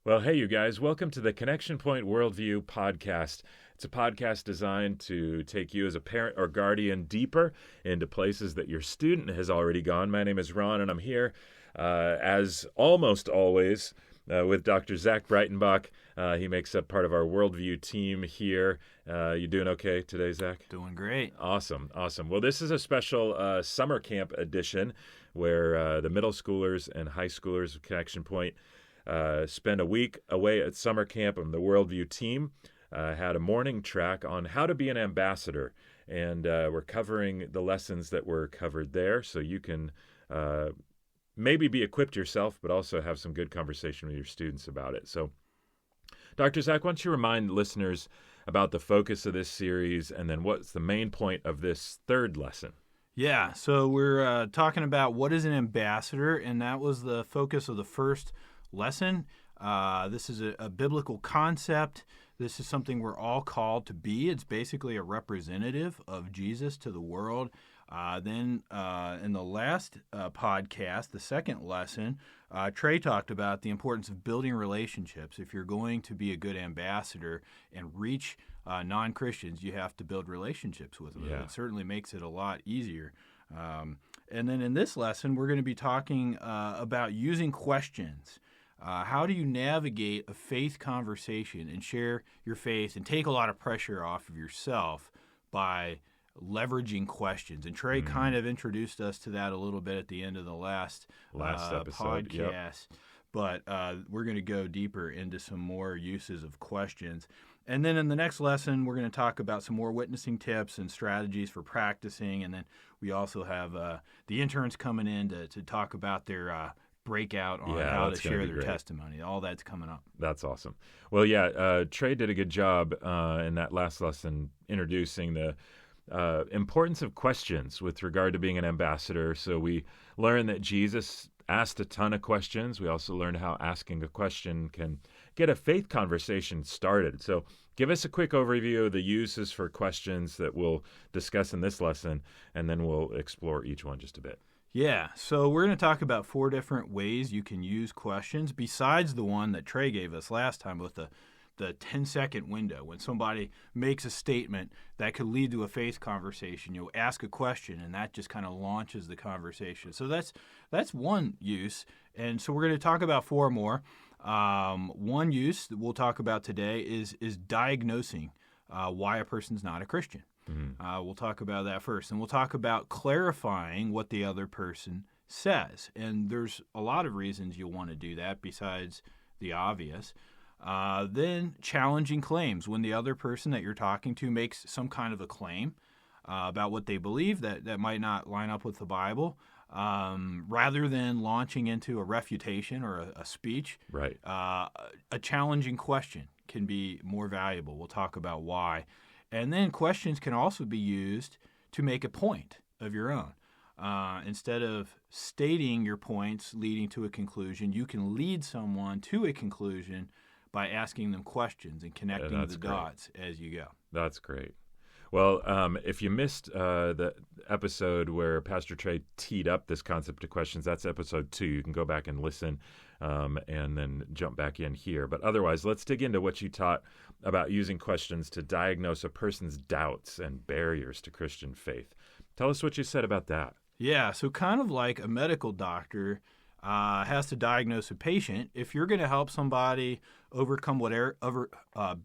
Well, hey, you guys, welcome to the Connection Pointe Worldview podcast. It's a podcast designed to take you as a parent or guardian deeper into places that your student has already gone. My name is Ron, and I'm here, as almost always, with Dr. Zach Breitenbach. He makes up part of our Worldview team here. You doing okay today, Zach? Doing great. Awesome. Well, this is a special summer camp edition where the middle schoolers and high schoolers of Connection Pointe spend a week away at summer camp, and the Worldview team had a morning track on how to be an ambassador. And we're covering the lessons that were covered there, so you can maybe be equipped yourself, but also have some good conversation with your students about it. So, Dr. Zach, why don't you remind listeners about the focus of this series, and then what's the main point of this third lesson? Yeah, so we're talking about what is an ambassador, and that was the focus of the first lesson. This is a biblical concept. This is something we're all called to be. It's basically a representative of Jesus to the world. Then in the last podcast, the second lesson, Trey talked about the importance of building relationships. If you're going to be a good ambassador and reach non-Christians, you have to build relationships with them. Yeah. It certainly makes it a lot easier. And then in this lesson, we're going to be talking about using questions. How do you navigate a faith conversation and share your faith and take a lot of pressure off of yourself by leveraging questions? And Trey kind of introduced us to that a little bit at the end of the last episode podcast. Yep. But we're going to go deeper into some more uses of questions. And then in the next lesson, we're going to talk about some more witnessing tips and strategies for practicing. And then we also have the interns coming in to talk about their breakout on how to share their testimony. All that's coming up. That's awesome. Well, Trey did a good job in that last lesson introducing the importance of questions with regard to being an ambassador. So we learned that Jesus asked a ton of questions. We also learned how asking a question can get a faith conversation started. So give us a quick overview of the uses for questions that we'll discuss in this lesson, and then we'll explore each one just a bit. Yeah, so we're going to talk about 4 different ways you can use questions besides the one that Trey gave us last time with the 10-second window. When somebody makes a statement that could lead to a faith conversation, you'll ask a question, and that just kind of launches the conversation. So that's one use, and so we're going to talk about 4 more. One use that we'll talk about today is diagnosing why a person's not a Christian. We'll talk about that first, and we'll talk about clarifying what the other person says. And there's a lot of reasons you'll want to do that besides the obvious. Then challenging claims. When the other person that you're talking to makes some kind of a claim about what they believe that might not line up with the Bible, rather than launching into a refutation or a speech, Right. A challenging question can be more valuable. We'll talk about why. And then questions can also be used to make a point of your own. Instead of stating your points leading to a conclusion, you can lead someone to a conclusion by asking them questions and connecting the dots as you go. That's great. Well, if you missed the episode where Pastor Trey teed up this concept of questions, that's episode 2. You can go back and listen and then jump back in here. But otherwise, let's dig into what you taught about using questions to diagnose a person's doubts and barriers to Christian faith. Tell us what you said about that. Yeah, so kind of like a medical doctor has to diagnose a patient, if you're going to help somebody overcome whatever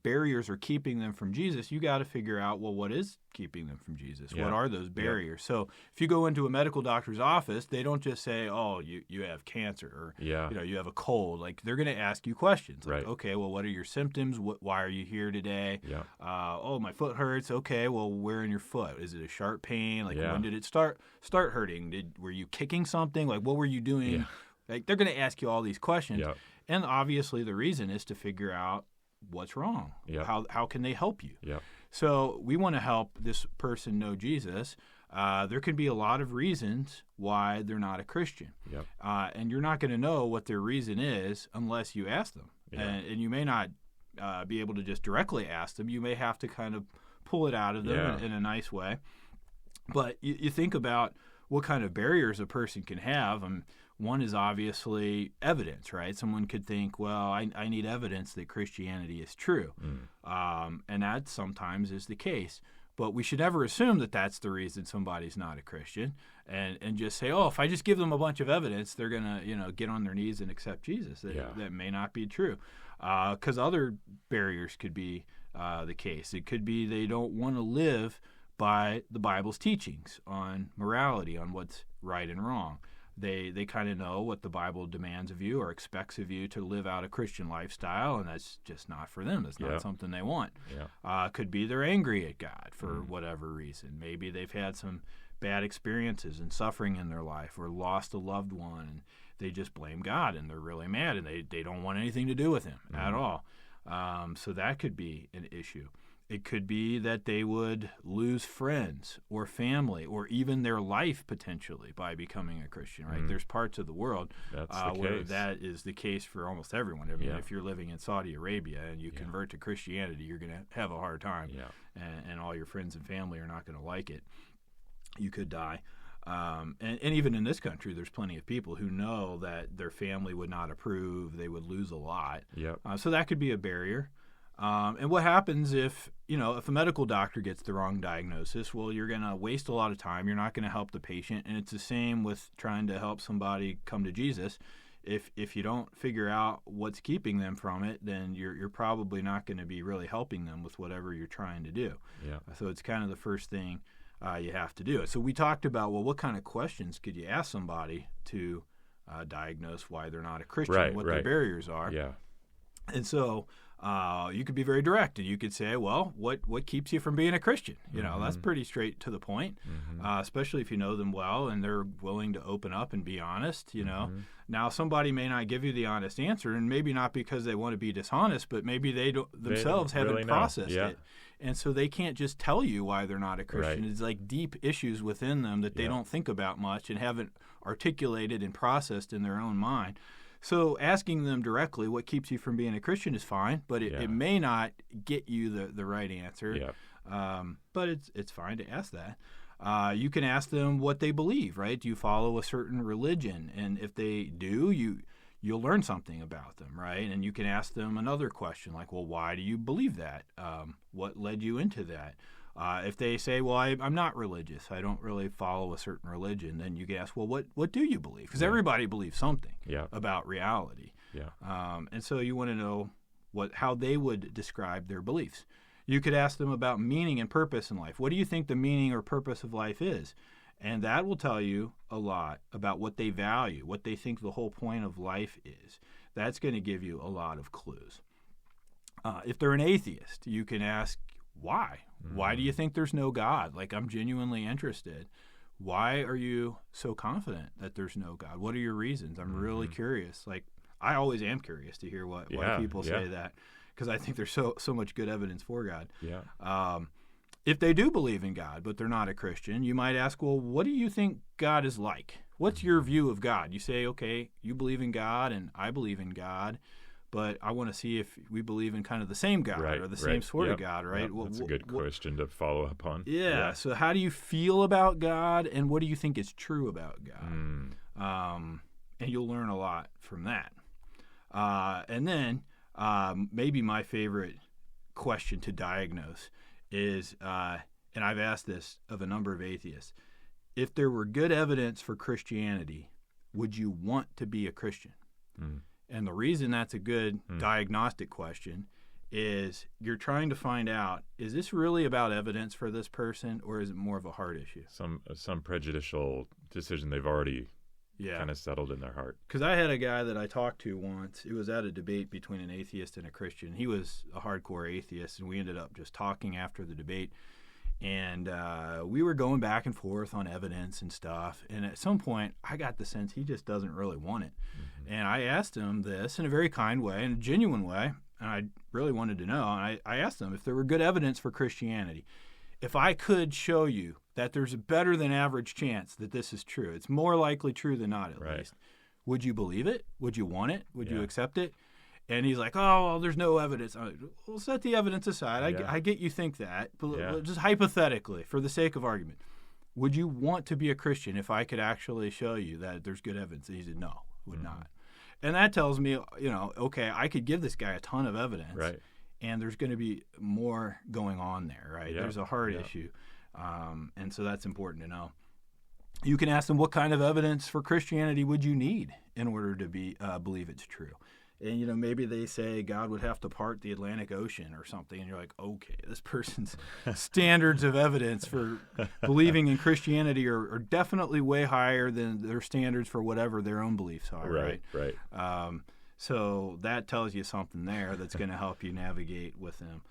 barriers are keeping them from Jesus, you got to figure out, well, what is keeping them from Jesus? Yeah. What are those barriers? Yeah. So if you go into a medical doctor's office, they don't just say, oh, you have cancer or you have a cold. Like, they're going to ask you questions. Like, okay, well, what are your symptoms? Why are you here today? Yeah. Oh, my foot hurts. Okay, well, where in your foot? Is it a sharp pain? Like, when did it start hurting? Were you kicking something? Like, what were you doing? Yeah. Like, they're going to ask you all these questions. Yep. And obviously the reason is to figure out what's wrong. Yep. How can they help you? Yep. So we want to help this person know Jesus. There could be a lot of reasons why they're not a Christian. Yep. And you're not going to know what their reason is unless you ask them. Yep. And you may not be able to just directly ask them. You may have to kind of pull it out of them in a nice way. But you think about what kind of barriers a person can have. One is obviously evidence, right? Someone could think, well, I need evidence that Christianity is true. And that sometimes is the case. But we should never assume that that's the reason somebody's not a Christian and just say, oh, if I just give them a bunch of evidence, they're going to, get on their knees and accept Jesus. That may not be true. Because other barriers could be the case. It could be they don't want to live by the Bible's teachings on morality, on what's right and wrong. They kind of know what the Bible demands of you or expects of you to live out a Christian lifestyle, and that's just not for them. That's not something they want. Could be they're angry at God for whatever reason. Maybe they've had some bad experiences and suffering in their life or lost a loved one, and they just blame God, and they're really mad, and they don't want anything to do with him at all. So that could be an issue. It could be that they would lose friends or family or even their life potentially by becoming a Christian, right? There's parts of the world where that is the case for almost everyone. I mean, if you're living in Saudi Arabia and you convert to Christianity, you're going to have a hard time, and all your friends and family are not going to like it. You could die. And even in this country, there's plenty of people who know that their family would not approve. They would lose a lot. So that could be a barrier. And what happens if a medical doctor gets the wrong diagnosis? Well, you're going to waste a lot of time. You're not going to help the patient. And it's the same with trying to help somebody come to Jesus. If you don't figure out what's keeping them from it, then you're probably not going to be really helping them with whatever you're trying to do. So it's kind of the first thing you have to do. So we talked about, well, what kind of questions could you ask somebody to diagnose why they're not a Christian, what their barriers are. And so you could be very direct, and you could say, well, what keeps you from being a Christian? That's pretty straight to the point, especially if you know them well and they're willing to open up and be honest. Now, somebody may not give you the honest answer, and maybe not because they want to be dishonest, but maybe they themselves haven't really processed it. And so they can't just tell you why they're not a Christian. It's like deep issues within them that they don't think about much and haven't articulated and processed in their own mind. So asking them directly what keeps you from being a Christian is fine, but it may not get you the right answer. But it's fine to ask that. You can ask them what they believe, right? Do you follow a certain religion? And if they do, you'll learn something about them, right? And you can ask them another question like, well, why do you believe that? What led you into that? If they say, well, I'm not religious, I don't really follow a certain religion, then you can ask, well, what do you believe? Because everybody believes something about reality. And so you want to know how they would describe their beliefs. You could ask them about meaning and purpose in life. What do you think the meaning or purpose of life is? And that will tell you a lot about what they value, what they think the whole point of life is. That's going to give you a lot of clues. If they're an atheist, you can ask, why? Why do you think there's no God? Like, I'm genuinely interested. Why are you so confident that there's no God? What are your reasons? I'm really curious. Like, I always am curious to hear why people say that, because I think there's so much good evidence for God. If they do believe in God, but they're not a Christian, you might ask, well, what do you think God is like? What's your view of God? You say, okay, you believe in God and I believe in God, but I want to see if we believe in kind of the same God or the same sort of God, right? Well, that's a good question to follow up on. So how do you feel about God, and what do you think is true about God? And you'll learn a lot from that. And then maybe my favorite question to diagnose is, and I've asked this of a number of atheists, if there were good evidence for Christianity, would you want to be a Christian? And the reason that's a good diagnostic question is you're trying to find out, is this really about evidence for this person, or is it more of a heart issue? Some prejudicial decision they've already kind of settled in their heart. Because I had a guy that I talked to once. It was at a debate between an atheist and a Christian. He was a hardcore atheist, and we ended up just talking after the debate. And we were going back and forth on evidence and stuff. And at some point, I got the sense he just doesn't really want it. And I asked him this in a very kind way, in a genuine way, and I really wanted to know. And I asked him if there were good evidence for Christianity. If I could show you that there's a better than average chance that this is true, it's more likely true than not at least, would you believe it? Would you want it? Would you accept it? And he's like, oh, well, there's no evidence. I'm like, we'll set the evidence aside. I get you think that, but just hypothetically, for the sake of argument. would you want to be a Christian if I could actually show you that there's good evidence? And he said, no, would not. And that tells me, okay, I could give this guy a ton of evidence. Right. And there's going to be more going on there, right? Yeah. There's a heart issue. And so that's important to know. You can ask them, what kind of evidence for Christianity would you need in order to believe it's true? And, maybe they say God would have to part the Atlantic Ocean or something. And you're like, okay, this person's standards of evidence for believing in Christianity are definitely way higher than their standards for whatever their own beliefs are, right? Right. So that tells you something there that's going to help you navigate with them.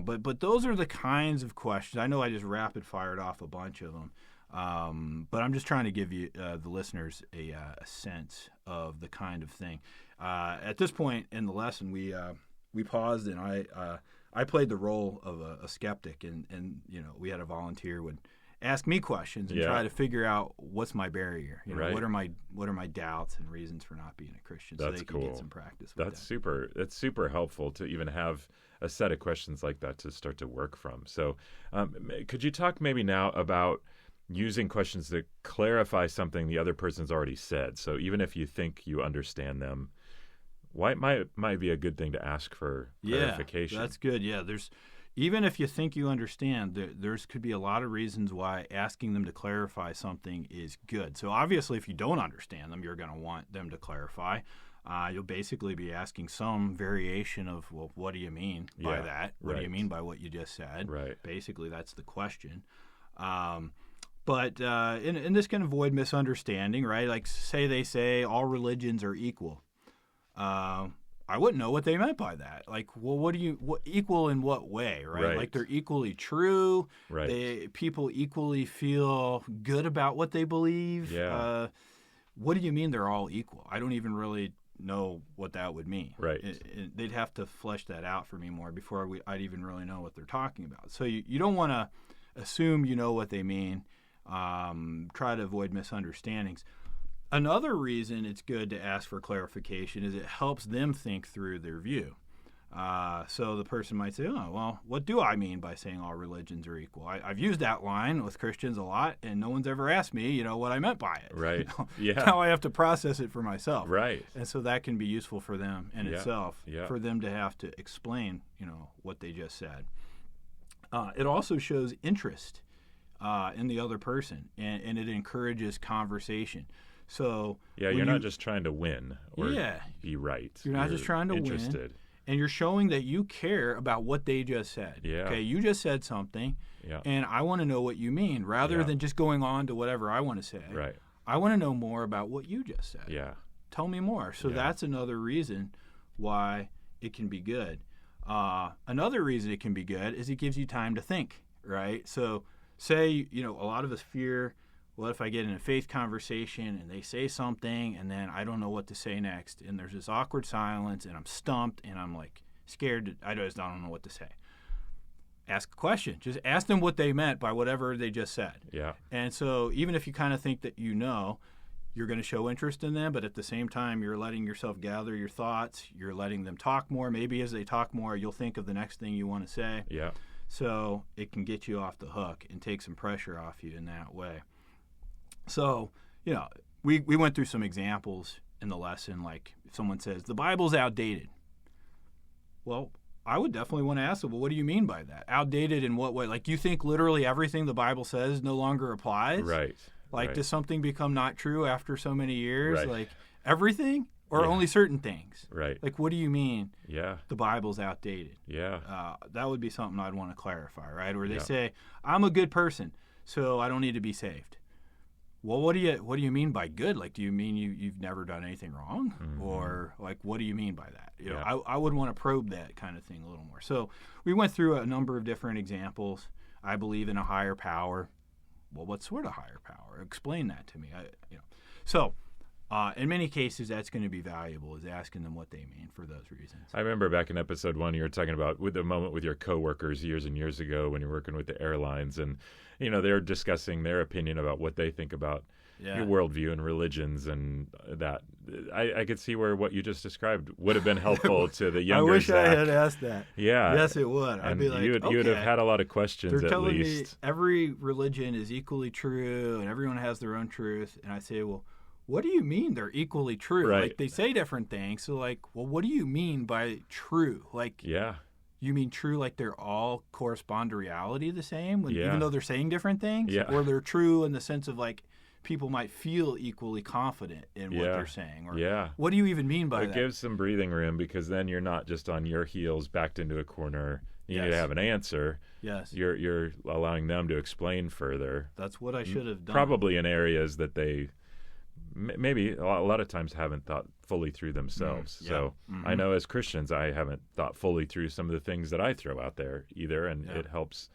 But those are the kinds of questions. I know I just rapid fired off a bunch of them. But I'm just trying to give you, the listeners, a sense of the kind of thing. At this point in the lesson, we paused, and I played the role of a skeptic, and we had a volunteer would ask me questions and try to figure out what's my barrier. Right. What are my doubts and reasons for not being a Christian, so they can get some practice with that. That's super helpful to even have a set of questions like that to start to work from. So, could you talk maybe now about using questions to clarify something the other person's already said? So even if you think you understand them, why might be a good thing to ask for clarification? Yeah, that's good. Yeah, even if you think you understand, there's could be a lot of reasons why asking them to clarify something is good. So obviously, if you don't understand them, you're going to want them to clarify. You'll basically be asking some variation of, well, what do you mean by that? What do you mean by what you just said? Right. Basically, that's the question. But this can avoid misunderstanding, right? Like, they say all religions are equal. I wouldn't know what they meant by that. Like, well, what equal in what way, right? Like, they're equally true. Right. People equally feel good about what they believe. Yeah. What do you mean they're all equal? I don't even really know what that would mean. Right. They'd have to flesh that out for me more before I'd even really know what they're talking about. So you don't want to assume you know what they mean. Try to avoid misunderstandings. Another reason it's good to ask for clarification is it helps them think through their view. So the person might say, oh, well, what do I mean by saying all religions are equal? I've used that line with Christians a lot, and no one's ever asked me, what I meant by it. Right. Yeah. Now I have to process it for myself. Right. And so that can be useful for them in itself, for them to have to explain, what they just said. It also shows interest in the other person, and it encourages conversation. So you're not just trying to win or be right. You're not just trying to win, and you're showing that you care about what they just said. Yeah. Okay, you just said something, and I want to know what you mean, rather than just going on to whatever I want to say. Right. I want to know more about what you just said. Yeah. Tell me more. So that's another reason why it can be good. Another reason it can be good is it gives you time to think, right? So say, a lot of us fear, what if I get in a faith conversation and they say something and then I don't know what to say next, and there's this awkward silence and I'm stumped and I'm like scared, I just don't know what to say. Ask a question. Just ask them what they meant by whatever they just said. Yeah. And so even if you kind of think that you're going to show interest in them, but at the same time you're letting yourself gather your thoughts, you're letting them talk more. Maybe as they talk more, you'll think of the next thing you want to say. Yeah. So it can get you off the hook and take some pressure off you in that way. So, we went through some examples in the lesson, like if someone says, the Bible's outdated. Well, I would definitely want to ask them, well, what do you mean by that? Outdated in what way? Like, you think literally everything the Bible says no longer applies? Right. Like, does something become not true after so many years? Right. Like, everything? Or only certain things? Right. Like, what do you mean the Bible's outdated? Yeah. That would be something I'd want to clarify, right? Or they say, I'm a good person, so I don't need to be saved. Well, what do you mean by good? Like, do you mean you've never done anything wrong? Mm-hmm. Or, like, what do you mean by that? I would want to probe that kind of thing a little more. So we went through a number of different examples. I believe in a higher power. Well, what sort of higher power? Explain that to me. So in many cases, that's going to be valuable, is asking them what they mean for those reasons. I remember back in episode 1, you were talking about with the moment with your coworkers years and years ago when you were working with the airlines, and they're discussing their opinion about what they think about Yeah. your worldview and religions and that. I could see where what you just described would have been helpful to the younger I wish Zach. I had asked that. Yeah. Yes, it would. I'd And be like, you would have had a lot of questions they're at telling least. me every religion is equally true and everyone has their own truth. And I say, well, what do you mean they're equally true? Right. Like, they say different things. So, like, well, what do you mean by true? Like, Yeah. you mean true like they're all correspond to reality the same, Yeah. even though they're saying different things? Yeah. Or they're true in the sense of, like, people might feel equally confident in what Yeah. they're saying? Or Yeah. what do you even mean by It that? gives some breathing room because then you're not just on your heels backed into a corner. You need to Yes. have an answer. Yes. You're allowing them to explain further. That's what I should have done. Probably in areas that they maybe a lot of times haven't thought fully through themselves. Yeah. So Mhm. I know as Christians, I haven't thought fully through some of the things that I throw out there either, and Yeah. it helps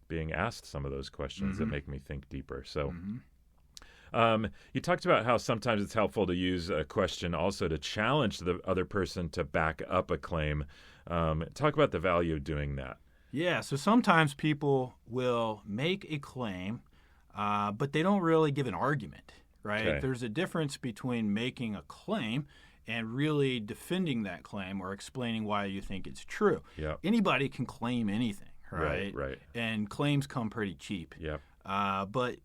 being asked some of those questions that Mhm. make me think deeper. So Mhm. you talked about how sometimes it's helpful to use a question also to challenge the other person to back up a claim. Talk about the value of doing that. Yeah, so sometimes people will make a claim, but they don't really give an argument, right? Okay. There's a difference between making a claim and really defending that claim or explaining why you think it's true. Yeah. Anybody can claim anything, right? Right. And claims come pretty cheap. Yep. But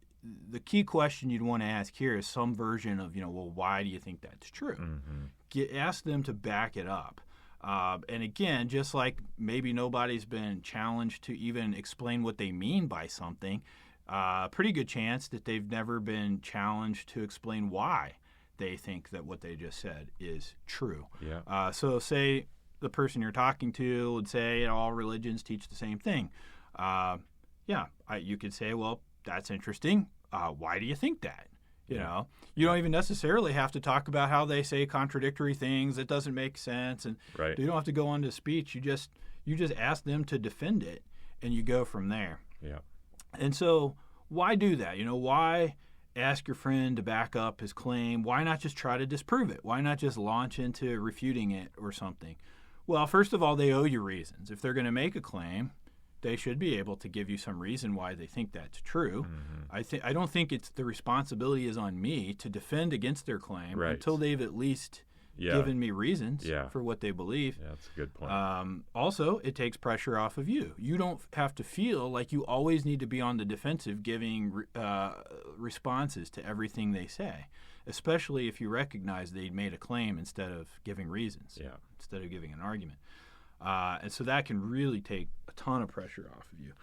the key question you'd want to ask here is some version of, well, why do you think that's true? Mm-hmm. Ask them to back it up. And again, just like maybe nobody's been challenged to even explain what they mean by something, pretty good chance that they've never been challenged to explain why they think that what they just said is true. Yeah. So say the person you're talking to would say all religions teach the same thing. You could say, well, that's interesting. Why do you think that? You know, you don't even necessarily have to talk about how they say contradictory things. It doesn't make sense, and Right. you don't have to go on to speech. You just ask them to defend it, and you go from there. Yeah. And so, why do that? Why ask your friend to back up his claim? Why not just try to disprove it? Why not just launch into refuting it or something? Well, first of all, they owe you reasons. If they're going to make a claim, they should be able to give you some reason why they think that's true. Mm-hmm. I don't think it's the responsibility is on me to defend against their claim Right. until they've at least given me reasons for what they believe. Yeah, that's a good point. Also, it takes pressure off of you. You don't have to feel like you always need to be on the defensive giving responses to everything they say, especially if you recognize they made a claim instead of giving reasons, instead of giving an argument. And so that can really take a ton of pressure off of you.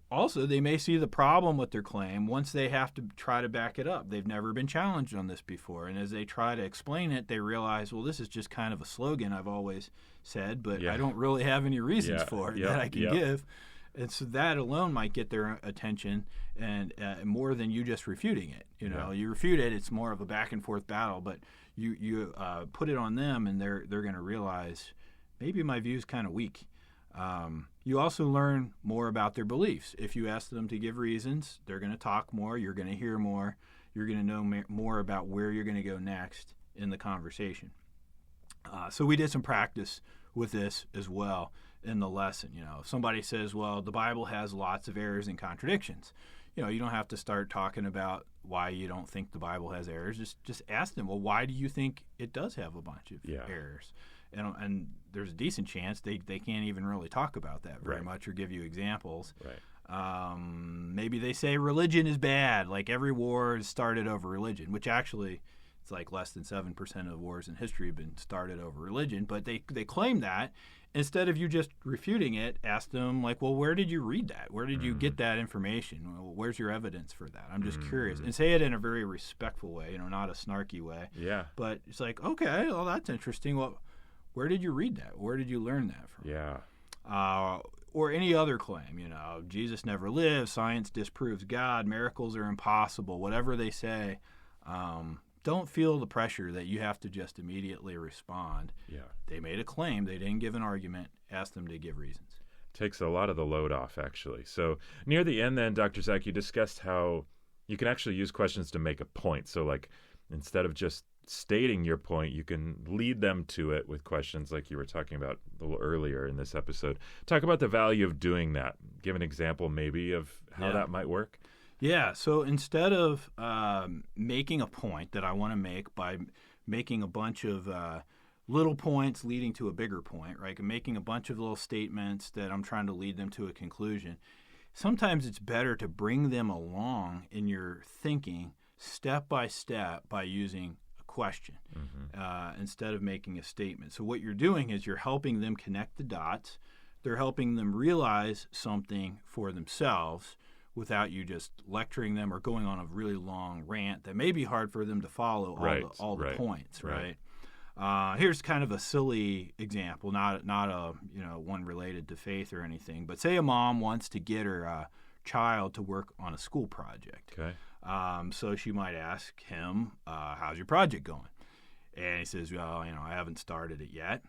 Also, they may see the problem with their claim once they have to try to back it up. They've never been challenged on this before. And as they try to explain it, they realize, well, this is just kind of a slogan I've always said, but I don't really have any reasons for it that I can give. And so that alone might get their attention, and more than you just refuting it. You refute it, it's more of a back and forth battle, but you put it on them, and they're going to realize maybe my view is kind of weak. You also learn more about their beliefs. If you ask them to give reasons, they're going to talk more, you're going to hear more, you're going to know more about where you're going to go next in the conversation. So we did some practice with this as well in the lesson. If somebody says, well, the Bible has lots of errors and contradictions, you don't have to start talking about why you don't think the Bible has errors. Just ask them, well, why do you think it does have a bunch of errors? And there's a decent chance they can't even really talk about that very much or give you examples. Right. Maybe they say religion is bad, like every war is started over religion, which actually it's like less than 7% of wars in history have been started over religion. But they claim that. Instead of you just refuting it, ask them, like, well, where did you read that? Where did you get that information? Well, where's your evidence for that? I'm just curious. And say it in a very respectful way, not a snarky way. Yeah. But it's like, okay, well, that's interesting. Well, where did you read that? Where did you learn that from? Yeah. Or any other claim, Jesus never lived, science disproves God, miracles are impossible, whatever they say. Don't feel the pressure that you have to just immediately respond. Yeah. They made a claim. They didn't give an argument. Ask them to give reasons. Takes a lot of the load off, actually. So near the end then, Dr. Zach, you discussed how you can actually use questions to make a point. So like instead of just stating your point, you can lead them to it with questions like you were talking about a little earlier in this episode. Talk about the value of doing that. Give an example maybe of how that might work. Yeah, so instead of making a point that I want to make by making a bunch of little points leading to a bigger point, right? And making a bunch of little statements that I'm trying to lead them to a conclusion. Sometimes it's better to bring them along in your thinking step by step by using a question instead of making a statement. So what you're doing is you're helping them connect the dots. They're helping them realize something for themselves without you just lecturing them or going on a really long rant that may be hard for them to follow all the points, right? Here's kind of a silly example, not a one related to faith or anything, but say a mom wants to get her child to work on a school project. Okay. So she might ask him, "How's your project going?" And he says, "Well, I haven't started it yet."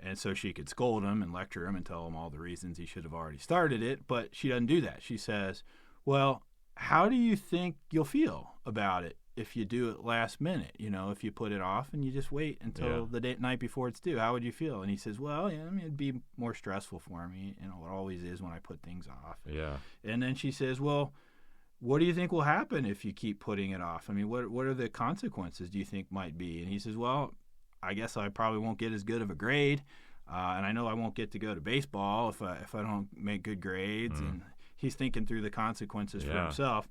And so she could scold him and lecture him and tell him all the reasons he should have already started it, but she doesn't do that. She says, "Well, how do you think you'll feel about it if you do it last minute? If you put it off and you just wait until the night before it's due, how would you feel?" And he says, "Well, it'd be more stressful for me. It always is when I put things off." Yeah. And then she says, "Well, what do you think will happen if you keep putting it off? What are the consequences do you think might be?" And he says, "Well, I guess I probably won't get as good of a grade, and I know I won't get to go to baseball if I don't make good grades." And he's thinking through the consequences for himself.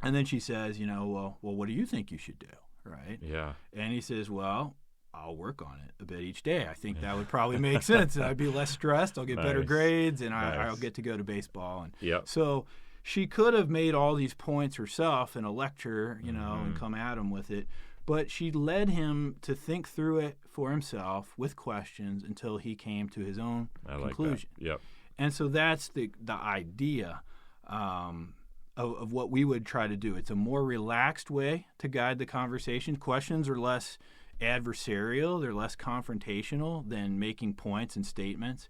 And then she says, well, what do you think you should do, right? Yeah. And he says, "Well, I'll work on it a bit each day. I think that would probably make sense. And I'd be less stressed. I'll get better grades, and I'll get to go to baseball." And so she could have made all these points herself in a lecture, and come at him with it. But she led him to think through it for himself with questions until he came to his own conclusion. Like that. Yep. And so that's the idea of what we would try to do. It's a more relaxed way to guide the conversation. Questions are less adversarial. They're less confrontational than making points and statements.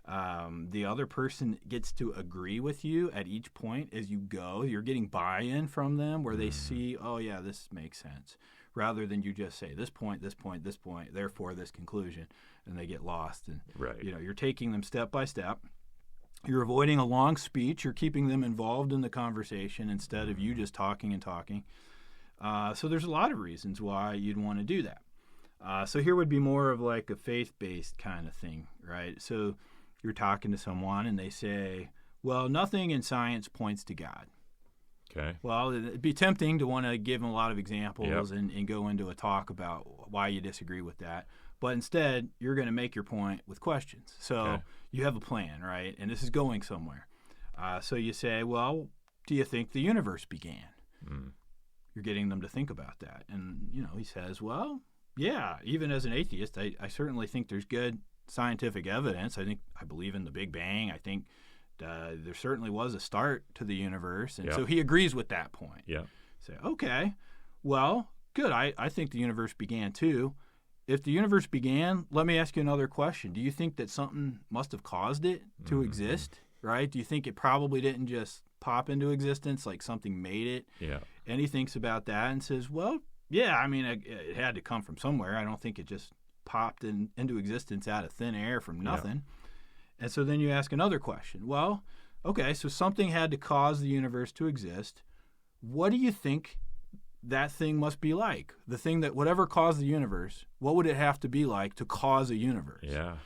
The other person gets to agree with you at each point as you go. You're getting buy-in from them where they see, "Oh, yeah, this makes sense," rather than you just say this point, therefore this conclusion, and they get lost. And you're taking them step by step. You're avoiding a long speech. You're keeping them involved in the conversation instead of you just talking and talking. So there's a lot of reasons why you'd want to do that. So here would be more of like a faith-based kind of thing, right? So you're talking to someone and they say, "Well, nothing in science points to God." Okay. Well, it'd be tempting to want to give them a lot of examples and go into a talk about why you disagree with that. But instead, you're going to make your point with questions. So you have a plan, right? And this is going somewhere. So you say, "Well, do you think the universe began?" You're getting them to think about that. And, he says, "Well, yeah, even as an atheist, I certainly think there's good scientific evidence. I believe in the Big Bang. I think there certainly was a start to the universe." And so he agrees with that point. Yeah. Say, "Okay, well, good. I think the universe began too. If the universe began, let me ask you another question. Do you think that something must have caused it to exist, right? Do you think it probably didn't just pop into existence, like something made it?" Yeah. And he thinks about that and says, "Well, yeah, it had to come from somewhere. I don't think it just popped into existence out of thin air from nothing." And so then you ask another question. "Well, okay, so something had to cause the universe to exist. What do you think that thing must be like? The thing that whatever caused the universe, what would it have to be like to cause a universe?" Yeah.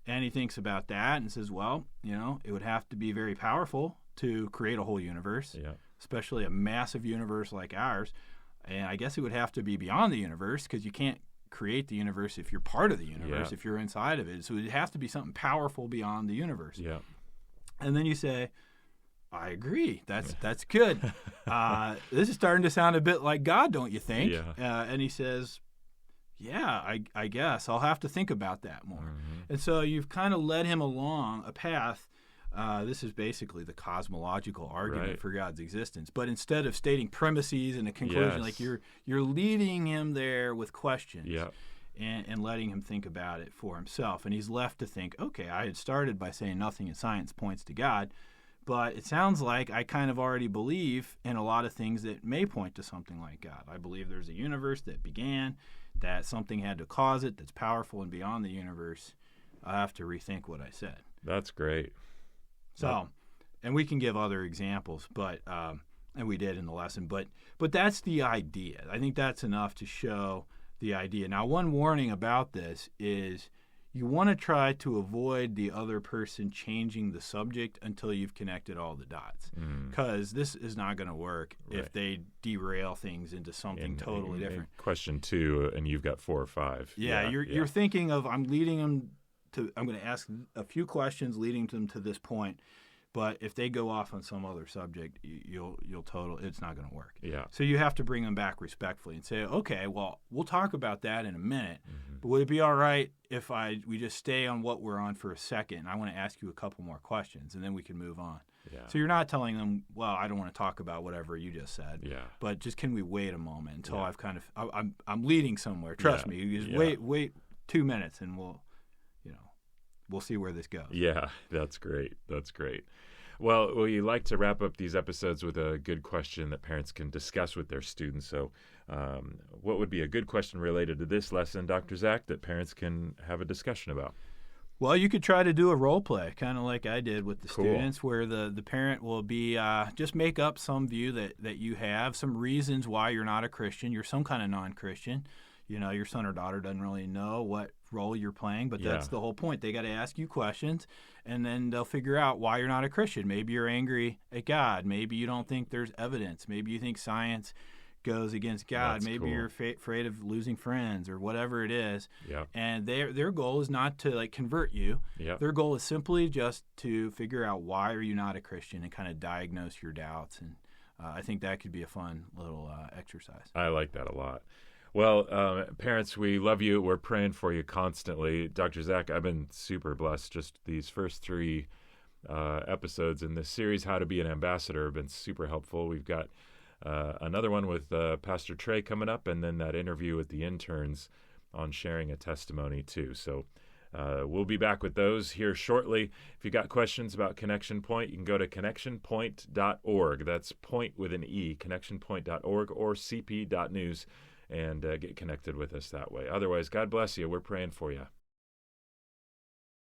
And he thinks about that and says, "Well, it would have to be very powerful to create a whole universe, especially a massive universe like ours. And I guess it would have to be beyond the universe because you can't create the universe if you're part of the universe, if you're inside of it. So it'd have to be something powerful beyond the universe." Yeah. And then you say, "I agree. That's good. This is starting to sound a bit like God, don't you think?" Yeah. And he says, "Yeah, I guess. I'll have to think about that more." And so you've kind of led him along a path. This is basically the cosmological argument for God's existence. But instead of stating premises and a conclusion, like you're leading him there with questions and letting him think about it for himself. And he's left to think, "Okay, I had started by saying nothing in science points to God, but it sounds like I kind of already believe in a lot of things that may point to something like God. I believe there's a universe that began, that something had to cause it, that's powerful and beyond the universe. I have to rethink what I said." That's great. So, and we can give other examples, but And we did in the lesson, but that's the idea. I think that's enough to show the idea. Now, one warning about this is you want to try to avoid the other person changing the subject until you've connected all the dots, because this is not going to work if they derail things into something totally different. Question 2, and you've got 4 or 5. Yeah, you're thinking of I'm going to ask a few questions leading them to this point. But if they go off on some other subject, it's not going to work. Yeah. So you have to bring them back respectfully and say, okay, well, we'll talk about that in a minute. But would it be all right if we just stay on what we're on for a second? I want to ask you a couple more questions, and then we can move on. Yeah. So you're not telling them, well, I don't want to talk about whatever you just said. Yeah. But just can we wait a moment until I've kind of I'm leading somewhere. Trust me. You just wait 2 minutes, and we'll see where this goes. Yeah, that's great. That's great. Well, we like to wrap up these episodes with a good question that parents can discuss with their students. So what would be a good question related to this lesson, Dr. Zach, that parents can have a discussion about? Well, you could try to do a role play, kind of like I did with the students, where the parent will be just make up some view that you have, some reasons why you're not a Christian, you're some kind of non-Christian. Your son or daughter doesn't really know what role you're playing, but that's the whole point. They got to ask you questions, and then they'll figure out why you're not a Christian. Maybe you're angry at God. Maybe you don't think there's evidence. Maybe you think science goes against God. That's Maybe you're afraid of losing friends or whatever it is. Yeah. And their goal is not to convert you. Yeah. Their goal is simply just to figure out why are you not a Christian and kind of diagnose your doubts. And I think that could be a fun little exercise. I like that a lot. Well, parents, we love you. We're praying for you constantly. Dr. Zach, I've been super blessed. Just these first 3 episodes in this series, How to Be an Ambassador, have been super helpful. We've got another one with Pastor Trey coming up, and then that interview with the interns on sharing a testimony too. So we'll be back with those here shortly. If you got questions about Connection Point, you can go to connectionpoint.org. That's point with an E, connectionpoint.org or cp.news. And get connected with us that way. Otherwise, God bless you. We're praying for you.